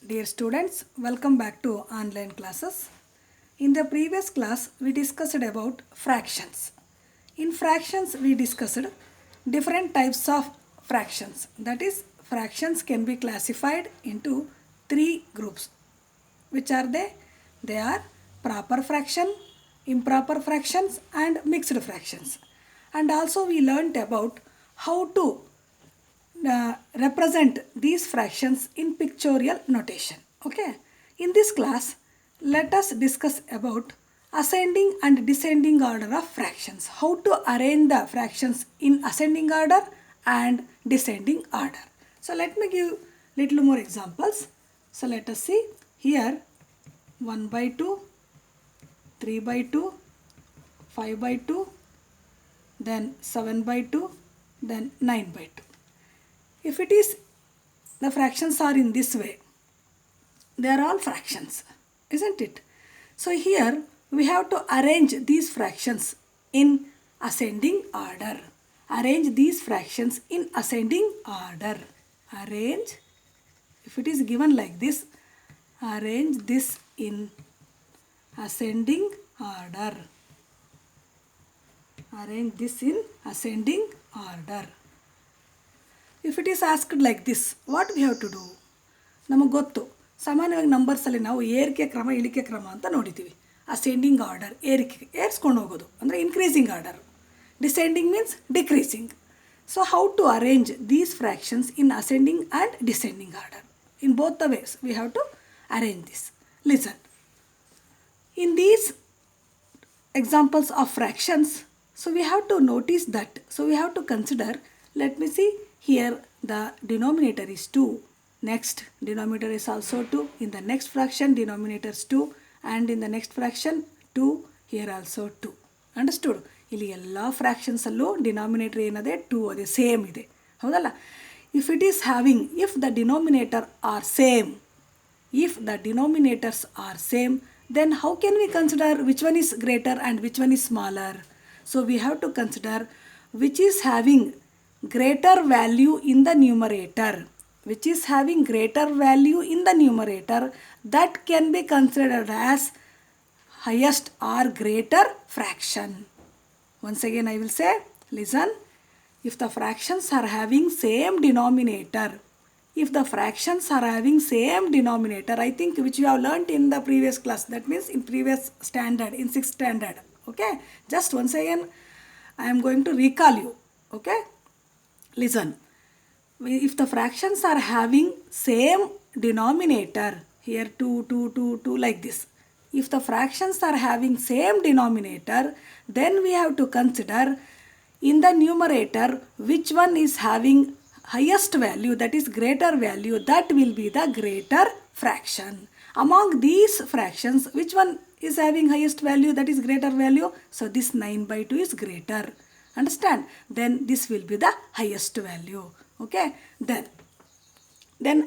Dear students, welcome back to online classes. In the previous class, we discussed about fractions. In fractions, we discussed different types of fractions. That is, fractions can be classified into three groups. Which are they? They are proper fraction, improper fractions, and mixed fractions. And also, we learnt about how to represent these fractions in pictorial notation. Okay. In this class, let us discuss about ascending and descending order of fractions. How to arrange the fractions in ascending order and descending order. So let me give little more examples. So let us see here 1 by 2, 3 by 2, 5 by 2, then 7 by 2, then 9 by 2. If it is, the fractions are in this way, they are all fractions, isn't it? So here we have to arrange these fractions in ascending order. Arrange these fractions in ascending order. Arrange, if it is given like this, arrange this in ascending order. Arrange this in ascending order. If it is asked like this, what we have to do? ನಮಗೆ ಗೊತ್ತು ಸಾಮಾನ್ಯವಾಗಿ ನಂಬರ್ಸಲ್ಲಿ ನಾವು ಏರಿಕೆ ಕ್ರಮ ಇಳಿಕೆ ಕ್ರಮ ಅಂತ ನೋಡಿದ್ದೀವಿ. ಅಸೆಂಡಿಂಗ್ ಆರ್ಡರ್ ಏರಿಸ್ಕೊಂಡು ಹೋಗೋದು ಅಂದರೆ increasing order. Descending means decreasing. So how to arrange these fractions in ascending and descending order. In both the ways we have to arrange this. Listen. In these examples of fractions, so we have to notice that. So we have to consider, let me see, here the denominator is 2. Next denominator is also 2. In the next fraction denominator is 2. And in the next fraction 2. Here also 2. Understood? ಇಲ್ಲಿ ಎಲ್ಲ ಫ್ರ್ಯಾಕ್ಷನ್ಸಲ್ಲೂ denominator ಏನದೆ 2 ಅದೇ same ಇದೆ. ಹೌದಲ್ಲ? If it is having, if the denominator are same, if the denominators are same, then how can we consider which one is greater and which one is smaller? So we have to consider which is having greater value in the numerator. Which is having greater value in the numerator, that can be considered as highest or greater fraction. Once again I will say, listen. If the fractions are having same denominator, if the fractions are having same denominator, I think which you have learnt in the previous class, that means in previous standard, in 6th standard. Okay, just once again I am going to recall you. Okay, listen. If the fractions are having same denominator, here 2 2 2 2 like this, if the fractions are having same denominator, then we have to consider in the numerator which one is having highest value, that is greater value, that will be the greater fraction. Among these fractions, which one is having highest value, that is greater value? So this 9 by 2 is greater. Understand? Then this will be the highest value. Okay? Then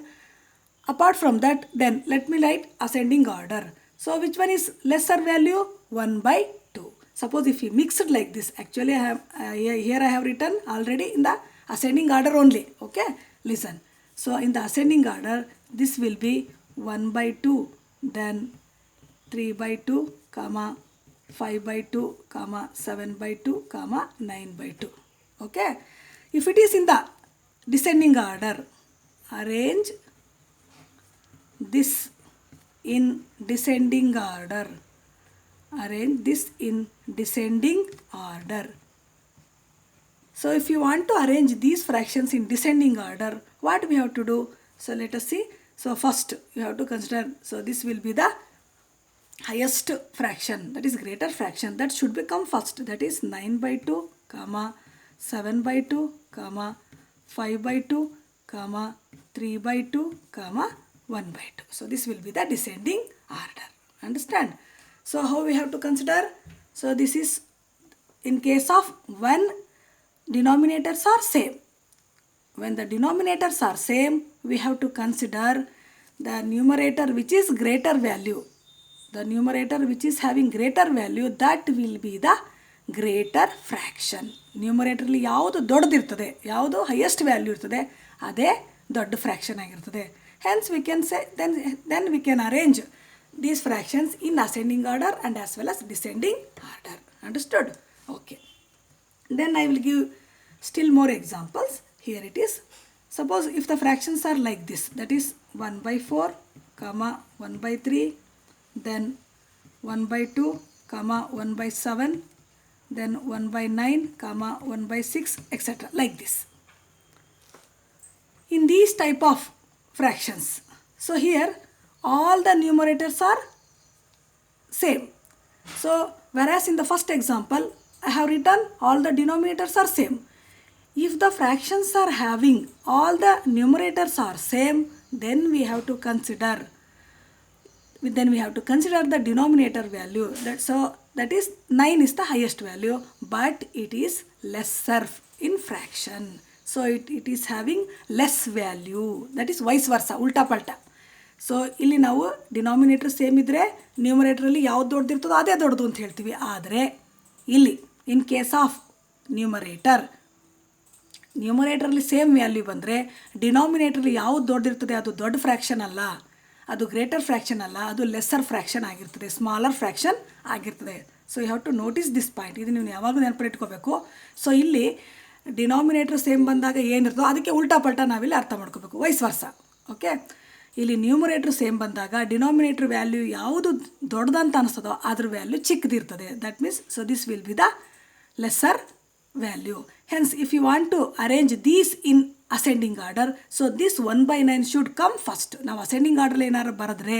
apart from that, then let me write ascending order. So which one is lesser value? 1 by 2. Suppose if you mix it like this, actually I have here I have written already in the ascending order only. Okay, listen. So in the ascending order, this will be 1 by 2, then 3 by 2, comma 5 by 2, comma 7 by 2, comma 9 by 2. Okay. If it is in the descending order, arrange this in descending order. Arrange this in descending order. So if you want to arrange these fractions in descending order, what we have to do? So let us see. So first you have to consider, so this will be the highest fraction, that is greater fraction, that should become first, that is 9 by 2, comma 7 by 2, comma 5 by 2, comma 3 by 2, comma 1 by 2. So this will be the descending order. Understand? So how we have to consider? So this is in case of when denominators are same. When the denominators are same, we have to consider the numerator which is greater value. The numerator which is having greater value, that will be the greater fraction. ನ್ಯೂಮರೇಟರ್ಲಿ ಯಾವುದು ದೊಡ್ಡದಿರ್ತದೆ, ಯಾವುದು highest value ಇರ್ತದೆ, ಅದೇ ದೊಡ್ಡ fraction ಆಗಿರ್ತದೆ. Hence we can say, then we can arrange these fractions in ascending order and as well as descending order. Understood? Okay. Then I will give still more examples. Here it is. Suppose if the fractions are like this, that is 1 by 4, comma 1 by 3, then 1 by 2, comma 1 by 7, then 1 by 9, comma 1 by 6, etc. Like this. In these type of fractions, so here all the numerators are same. So whereas in the first example I have written all the denominators are same. If the fractions are having all the numerators are same, then we have to consider the denominator value. That is 9 is the highest value, but it is lesser in fraction. So it is having less value. That is vice versa, ulta palta. So ಇಲ್ಲಿ ನಾವು denominator same ಇದ್ದರೆ ನ್ಯೂಮರೇಟ್ರಲ್ಲಿ ಯಾವ್ದು ದೊಡ್ಡದಿರ್ತದೋ ಅದೇ ದೊಡ್ಡದು ಅಂತ ಹೇಳ್ತೀವಿ. ಆದರೆ ಇಲ್ಲಿ ಇನ್ ಕೇಸ್ ಆಫ್ ನ್ಯೂಮರೇಟ್ರಲ್ಲಿ ಸೇಮ್ ವ್ಯಾಲ್ಯೂ ಬಂದರೆ ಡಿನಾಮಿನೇಟ್ರಲ್ಲಿ ಯಾವ್ದು ದೊಡ್ಡದಿರ್ತದೆ ಅದು ದೊಡ್ಡ ಫ್ರ್ಯಾಕ್ಷನ್ ಅಲ್ಲ, ಅದು ಗ್ರೇಟರ್ ಫ್ರ್ಯಾಕ್ಷನ್ ಅಲ್ಲ, ಅದು ಲೆಸ್ಸರ್ ಫ್ರ್ಯಾಕ್ಷನ್ ಆಗಿರ್ತದೆ, ಸ್ಮಾಲರ್ ಫ್ರ್ಯಾಕ್ಷನ್ ಆಗಿರ್ತದೆ. So you have to notice this point. ಇದು ನೀವು ಯಾವಾಗಲೂ ನೆನಪಿಟ್ಕೋಬೇಕು. ಸೊ ಇಲ್ಲಿ ಡಿನಾಮಿನೇಟರ್ ಸೇಮ್ ಬಂದಾಗ ಏನಿರ್ತದೋ ಅದಕ್ಕೆ ಉಲ್ಟಾ ಪಲ್ಟಾ ನಾವಿಲ್ಲಿ ಅರ್ಥ ಮಾಡ್ಕೋಬೇಕು, ವೈಸ್ ವರ್ಸ. ಓಕೆ, ಇಲ್ಲಿ ನ್ಯೂಮರೇಟ್ರ್ ಸೇಮ್ ಬಂದಾಗ ಡಿನಾಮಿನೇಟ್ರ್ ವ್ಯಾಲ್ಯೂ ಯಾವುದು ದೊಡ್ಡದಂತ ಅನಿಸ್ತದೋ ಅದ್ರ ವ್ಯಾಲ್ಯೂ ಚಿಕ್ಕದಿರ್ತದೆ. That means so this will be the lesser value. Hence if you want to arrange these in ascending order, so this 1/9 should come first. ನಾವು ascending order ಏನಾದ್ರು ಬರೆದ್ರೆ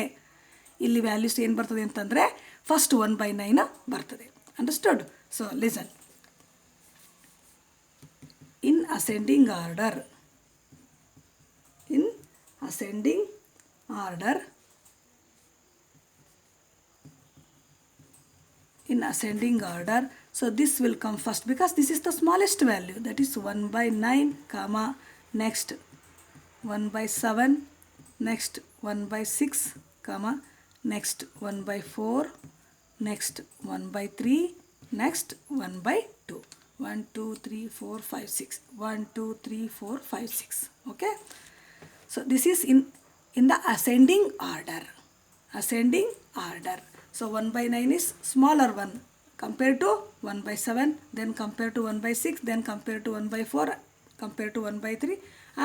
ಇಲ್ಲಿ ವ್ಯಾಲ್ಯೂಸ್ ಏನು ಬರ್ತದೆ ಅಂತಂದರೆ ಫಸ್ಟ್ 1/9 ಬರ್ತದೆ. Understood? So listen. In ascending order, so this will come first because this is the smallest value, that is 1/9, comma next 1/7, next 1/6, comma next 1/4, next 1/3, next 1/2. 1 2 3 4 5 6, 1 2 3 4 5 6. Okay, so this is in the ascending order. So 1/9 is smaller one compared to 1/7, then compared to 1/6, then compared to 1/4, compared to 1/3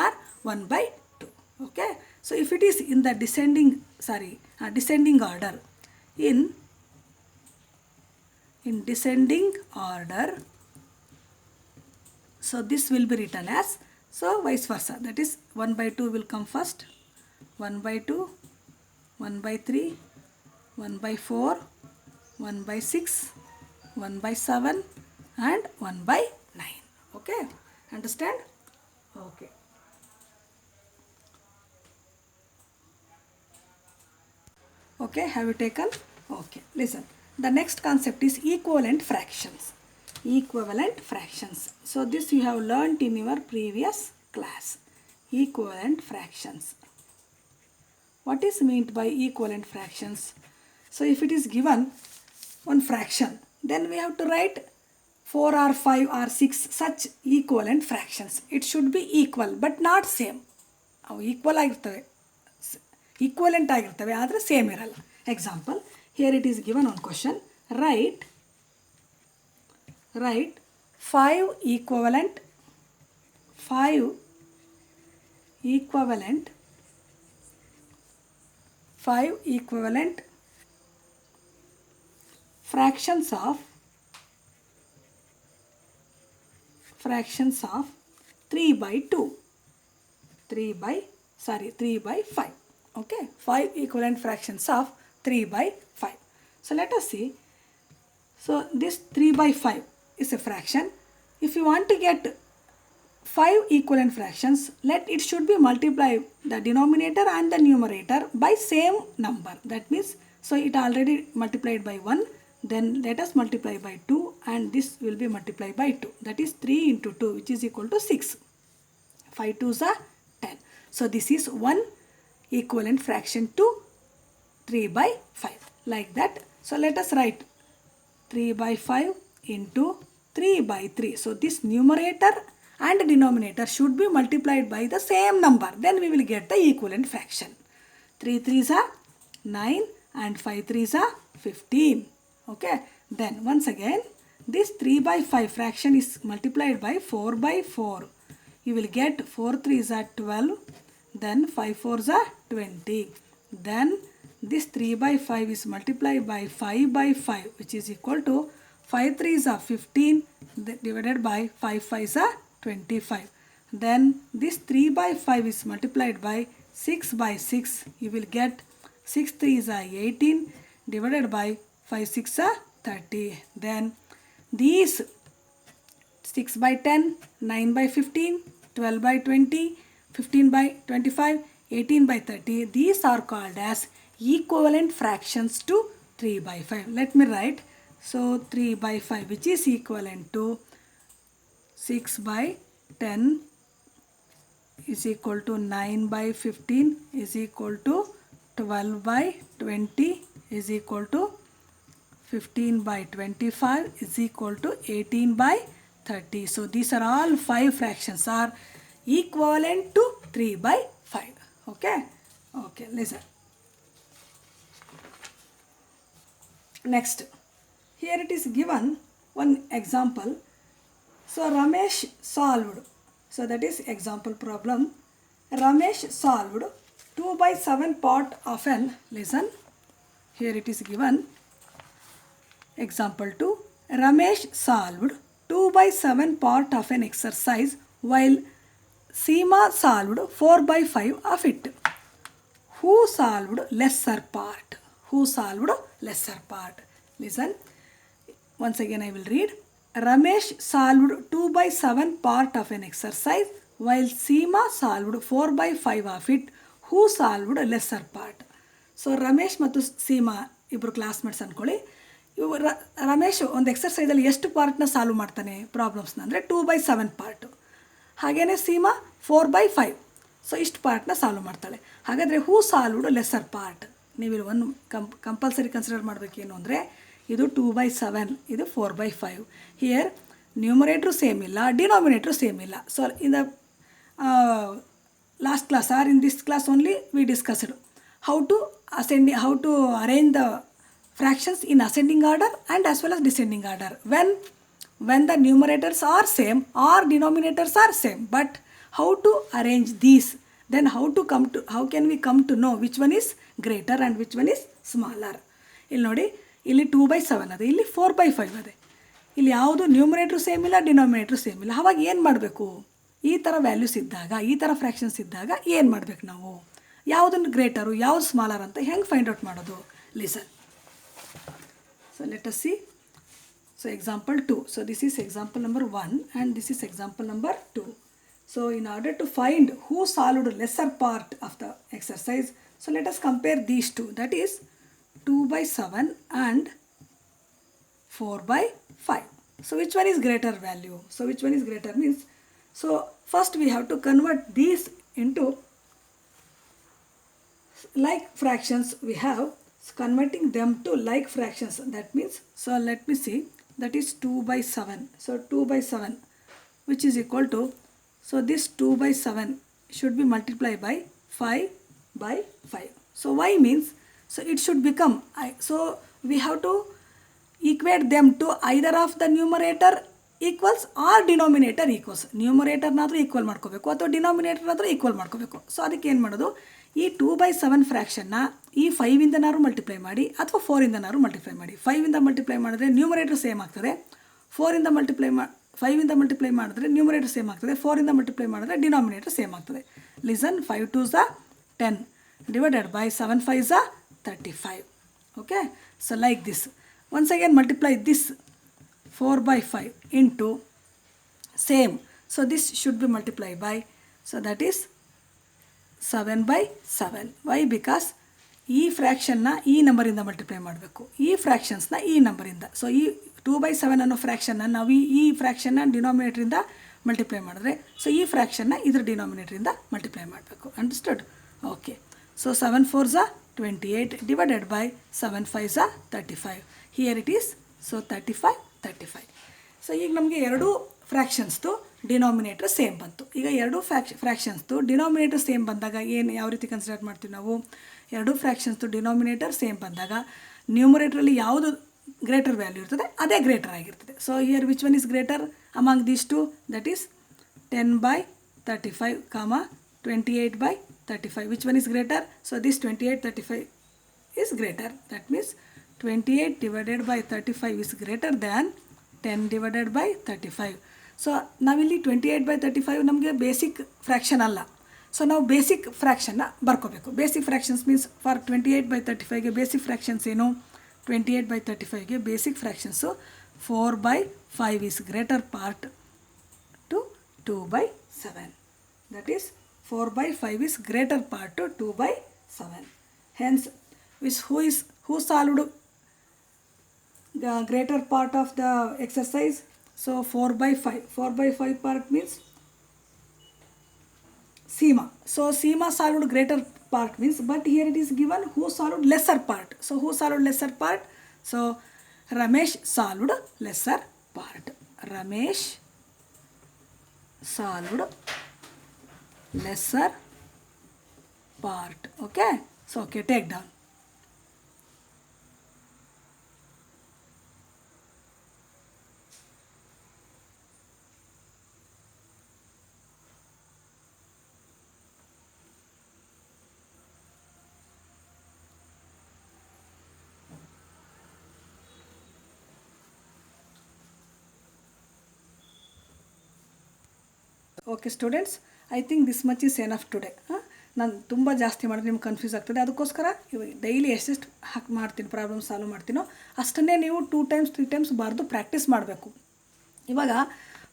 or 1/2. Okay, so if it is in the descending order, in descending order, so this will be written as, so vice versa, that is 1/2 will come first, 1/2, 1/3, 1/4, 1/6, 1/7 and 1/9. Okay, understand? Okay. Okay, have you taken? Okay, listen. The next concept is equivalent fractions. So this you have learnt in your previous class. Equivalent fractions. What is meant by equivalent fractions? So if it is given one fraction, then we have to write 4 or 5 or 6 such equivalent fractions. It should be equal but not same. ಅವು equal ಆಗಿರ್ತವೆ, equivalent ಆಗಿರ್ತವೆ, ಆದರೆ same ಇರಲ್ಲ. Example, here it is given one question. Right 5 equivalent fractions of 3/2, 3/5. Okay, 5 equivalent fractions of 3/5. So let us see. So this 3/5 is a fraction. If you want to get 5 equivalent fractions, it should be multiplied the denominator and the numerator by same number. That means, so it already multiplied by 1, then let us multiply by 2 and this will be multiplied by 2. That is 3 into 2, which is equal to 6. 5 2s are 10. So this is one equivalent fraction to 3/5, like that. So let us write 3/5 into 3/3. So this numerator and denominator should be multiplied by the same number. Then we will get the equivalent fraction. 3 3s are 9 and 5 3s are 15. Okay. Then once again, this 3 by 5 fraction is multiplied by 4 by 4. You will get 4 3s are 12. Then 5 4s are 20. Then this 3 by 5 is multiplied by 5 by 5, which is equal to 5 3s are 15 divided by 5 5s are 25. Then this 3 by 5 is multiplied by 6 by 6. You will get 6 3s are 18 divided by 5 6 are 30. Then these 6 by 10, 9 by 15, 12 by 20, 15 by 25, 18 by 30. These are called as equivalent fractions to 3 by 5. Let me write. So 3 by 5, which is equivalent to 6 by 10 is equal to 9 by 15 is equal to 12 by 20 is equal to 15 by 25 is equal to 18 by 30. So these are all 5 fractions are equivalent to 3 by 5. Okay. Okay, listen. Next, here it is given one example. So Ramesh solved. So that is example problem. Ramesh solved 2 by 7 part of an, listen, here it is given example 2. Ramesh solved 2 by 7 part of an exercise while Seema solved 4 by 5 of it. Who solved lesser part? Who solved lesser part? Listen. Once again I will read. Ramesh solved 2 by 7 part of an exercise while Seema solved 4 by 5 of it. Who solved lesser part? So Ramesh ಮತ್ತು ಸೀಮಾ ಇಬ್ಬರು classmates ಅಂದ್ಕೊಳ್ಳಿ. ಇವರು ರಮೇಶ್ ಒಂದು ಎಕ್ಸರ್ಸೈಸಲ್ಲಿ ಎಷ್ಟು ಪಾರ್ಟ್ನ solve ಮಾಡ್ತಾನೆ ಪ್ರಾಬ್ಲಮ್ಸ್ನ ಅಂದರೆ 2 by 7 part. ಹಾಗೆಯೇ Seema 4 by 5. So ಇಷ್ಟು ಪಾರ್ಟ್ನ ಸಾಲ್ವ್ ಮಾಡ್ತಾಳೆ. ಹಾಗಾದರೆ ಹೂ ಸಾಲ್ವ್ಡ್ ಲೆಸರ್ ಪಾರ್ಟ್? ನೀವು ಒಂದು ಕಂಪಲ್ಸರಿ ಕನ್ಸಿಡರ್ ಮಾಡಬೇಕೇನು ಅಂದರೆ ಇದು 2 by 7, ಇದು 4 by 5. ಹಿಯರ್ ನ್ಯೂಮರೇಟ್ರು ಸೇಮ್ ಇಲ್ಲ, ಡಿನಾಮಿನೇಟ್ರು ಸೇಮ್ ಇಲ್ಲ. So in the last class or in this class only we discussed how to arrange the fractions in ascending order and as well as descending order when the numerators are same or denominators are same, but how to arrange these, then how can we come to know which one is greater and which one is smaller. ಇಲ್ಲಿ ನೋಡಿ, ಇಲ್ಲಿ 2 by 7 ಅದೇ, ಇಲ್ಲಿ 4 by 5 ಅದೇ. ಇಲ್ಲಿ ಯಾವುದು numerator same ಇಲ್ಲ, denominator same ಇಲ್ಲ. ಅವಾಗ ಏನು ಮಾಡಬೇಕು? ಈ ಥರ ವ್ಯಾಲ್ಯೂಸ್ ಇದ್ದಾಗ, ಈ ಥರ ಫ್ರ್ಯಾಕ್ಷನ್ಸ್ ಇದ್ದಾಗ ಏನು ಮಾಡಬೇಕು ನಾವು? ಯಾವುದನ್ನು ಗ್ರೇಟರು, ಯಾವುದು ಸ್ಮಾಲರ್ ಅಂತ ಹೆಂಗೆ ಫೈಂಡ್ ಔಟ್ ಮಾಡೋದು? Listen. So let us see. So example 2. So this is example number 1 and this is example number 2. So in order to find who solved lesser part of the exercise, so let us compare these two. That is 2 by 7 and 4 by 5. So which one is greater value? So which one is greater means, so first we have to convert these into like fractions. We have converting them to like fractions. That means, so let me see, that is 2 by 7. So 2 by 7 which is equal to, so this 2 by 7 should be multiplied by 5 by 5. So y means, so it should become, so we have to equate them to either of the numerator equals or denominator equals. ನ್ಯೂಮರೇಟರ್ನಾದರೂ equal ಮಾಡ್ಕೋಬೇಕು ಅಥವಾ ಡಿನಾಮಿನೇಟರ್ನಾದರೂ equal ಮಾಡ್ಕೋಬೇಕು. So ಅದಕ್ಕೆ ಏನು ಮಾಡೋದು, ಈ 2 by 7 ಫ್ರ್ಯಾಕ್ಷನ್ನ ಈ 5ಇಂದನಾದ್ರು multiply ಮಾಡಿ ಅಥವಾ 4ಇಂದನಾದ್ರು ಮಲ್ಟಿಪ್ಲೈ ಮಾಡಿ. 5ಇಂದ ಮಲ್ಟಿಪ್ಲೈ ಮಾಡಿದ್ರೆ ನ್ಯೂಮರೇಟರ್ ಸೇಮ್ ಆಗ್ತದೆ, 5ಇಂದ ಮಲ್ಟಿಪ್ಲೈ ಮಾಡಿದ್ರೆ ನ್ಯೂಮರೇಟರ್ ಸೇಮ್ ಆಗ್ತದೆ, 4ಇಂದ ಮಲ್ಟಿಪ್ಲೈ ಮಾಡಿದ್ರೆ ಡಿನಾಮಿನೇಟರ್ ಸೇಮ್ ಆಗ್ತದೆ. Listen, 5 2s are 10 divided by 7 5s are 35. Okay, so like this. Once again multiply this 4 by 5 into same. So this should be multiplied by, so that is 7 by 7. Why? Because ಈ ಫ್ರ್ಯಾಕ್ಷನ್ನ ಈ ನಂಬರಿಂದ multiply ಮಾಡಬೇಕು, ಈ ಫ್ರ್ಯಾಕ್ಷನ್ಸ್ನ ಈ ನಂಬರಿಂದ. So ಈ 2 by 7 ಅನ್ನೋ ಫ್ರ್ಯಾಕ್ಷನ್ನ ನಾವು ಈ ಫ್ರ್ಯಾಕ್ಷನ್ನ ಡಿನಾಮಿನೇಟ್ರಿಂದ ಮಲ್ಟಿಪ್ಲೈ ಮಾಡಿದ್ರೆ, ಸೊ ಈ ಫ್ರ್ಯಾಕ್ಷನ್ನ ಇದ್ರ ಡಿನಾಮಿನೇಟ್ರಿಂದ ಮಲ್ಟಿಪ್ಲೈ ಮಾಡಬೇಕು. Understood? Okay. So 7 4s are 28 divided by 7 5s are 35. Here it is, so 35 35. So ಈಗ ನಮಗೆ ಎರಡು ಫ್ರ್ಯಾಕ್ಷನ್ಸ್ದು ಡಿನಾಮಿನೇಟರ್ ಸೇಮ್ ಬಂತು. ಈಗ ಎರಡು ಫ್ರ್ಯಾಕ್ಷನ್ಸ್ದು ಡಿನಾಮಿನೇಟರ್ ಸೇಮ್ ಬಂದಾಗ ಯಾವ ರೀತಿ ಕನ್ಸಿಡರ್ ಮಾಡ್ತೀವಿ ನಾವು? ಎರಡು ಫ್ರ್ಯಾಕ್ಷನ್ಸ್ದು ಡಿನಾಮಿನೇಟರ್ ಸೇಮ್ ಬಂದಾಗ ನ್ಯೂಮರೇಟ್ರಲ್ಲಿ ಯಾವುದು ಗ್ರೇಟರ್ ವ್ಯಾಲ್ಯೂ ಇರ್ತದೆ ಅದೇ ಗ್ರೇಟರ್ ಆಗಿರ್ತದೆ. So here which one is greater among these two? That is 10/35, 28/35. Which one is greater? So this 28/35 is greater. That means 28 divided by 35 is greater than 10 divided by 35. So ನಾವಿಲ್ಲಿ 28/35 ನಮಗೆ basic fraction ಅಲ್ಲ. So ನಾವು basic ಫ್ರ್ಯಾಕ್ಷನ್ನ ಬರ್ಕೋಬೇಕು. Basic fractions means for 28/35ಗೆ basic fractions ಏನು? 28/35ಗೆ basic fractions 4/5 is greater part to 2/7. That is 4/5 is greater part to 2/7. Hence, who solved the greater part of the exercise? So 4/5. 4/5 part means Seema. So Seema solved greater part means, but here it is given who solved lesser part. So who solved lesser part? So Ramesh solved lesser part. Ramesh solved lesser part. Okay. So okay, take down. Okay students, I think this much is enough today. ನಾನು ತುಂಬ ಜಾಸ್ತಿ ಮಾಡಿದ್ರೆ ನಿಮ್ಗೆ confuse ಆಗ್ತದೆ. ಅದಕ್ಕೋಸ್ಕರ ಇವಾಗ daily ಎಷ್ಟೆಷ್ಟು ಮಾಡ್ತೀನಿ ಪ್ರಾಬ್ಲಮ್ ಸಾಲ್ವ್ ಮಾಡ್ತೀನೋ ಅಷ್ಟನ್ನೇ ನೀವು 2 times 3 times ಬರೆದು ಪ್ರಾಕ್ಟೀಸ್ ಮಾಡಬೇಕು. ಇವಾಗ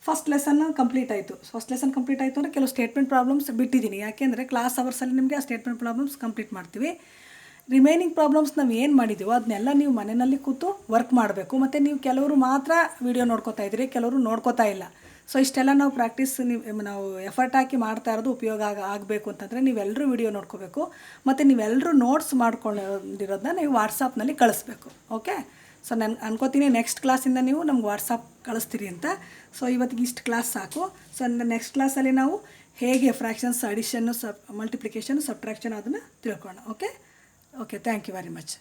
ಫಸ್ಟ್ ಲೆಸನ್ ಕಂಪ್ಲೀಟ್ ಆಯಿತು. ಅಂದರೆ ಕೆಲವು ಸ್ಟೇಟ್ಮೆಂಟ್ ಪ್ರಾಬ್ಲಮ್ಸ್ ಬಿಟ್ಟಿದ್ದೀನಿ. ಯಾಕೆಂದರೆ ಕ್ಲಾಸ್ ಅವರ್ಸಲ್ಲಿ ನಿಮಗೆ ಆ ಸ್ಟೇಟ್ಮೆಂಟ್ ಪ್ರಾಬ್ಲಮ್ಸ್ ಕಂಪ್ಲೀಟ್ ಮಾಡ್ತೀವಿ. ರಿಮೈನಿಂಗ್ ಪ್ರಾಬ್ಲಮ್ಸ್ ನಾವು ಏನು ಮಾಡಿದ್ದೀವೋ ಅದನ್ನೆಲ್ಲ ನೀವು ಮನೆಯಲ್ಲಿ ಕೂತು ವರ್ಕ್ ಮಾಡಬೇಕು. ಮತ್ತು ನೀವು ಕೆಲವರು ಮಾತ್ರ ವಿಡಿಯೋ ನೋಡ್ಕೋತಾ ಇದ್ದೀರಿ, ಕೆಲವರು ನೋಡ್ಕೋತಾ ಇಲ್ಲ. ಸೊ ಇಷ್ಟೆಲ್ಲ ನಾವು ಪ್ರಾಕ್ಟೀಸ್ ನಾವು ಎಫರ್ಟ್ ಹಾಕಿ ಮಾಡ್ತಾ ಇರೋದು ಉಪಯೋಗ ಆಗಬೇಕು ಅಂತಂದರೆ ನೀವೆಲ್ಲರೂ ವಿಡಿಯೋ ನೋಡ್ಕೋಬೇಕು. ಮತ್ತು ನೀವೆಲ್ಲರೂ ನೋಟ್ಸ್ ಮಾಡ್ಕೊಂಡಿರೋದನ್ನ ನೀವು ವಾಟ್ಸಪ್ನಲ್ಲಿ ಕಳಿಸ್ಬೇಕು. ಓಕೆ. ಸೊ ನಾನು ಅನ್ಕೋತೀನಿ ನೆಕ್ಸ್ಟ್ ಕ್ಲಾಸಿಂದ ನೀವು ನಮ್ಗೆ ವಾಟ್ಸಪ್ ಕಳಿಸ್ತೀರಿ ಅಂತ. ಸೊ ಇವತ್ತಿಗೆ ಇಷ್ಟು ಕ್ಲಾಸ್ ಸಾಕು. ಸೊ ನೆಕ್ಸ್ಟ್ ಕ್ಲಾಸಲ್ಲಿ ನಾವು ಹೇಗೆ ಫ್ರ್ಯಾಕ್ಷನ್ಸ್ ಅಡಿಷನ್ನು ಮಲ್ಟಿಪ್ಲಿಕೇಶನ್ ಸಬ್ಟ್ರಾಕ್ಷನ್ ಅದನ್ನು ತಿಳ್ಕೊಳ್ಳೋಣ. Okay. Thank you very much.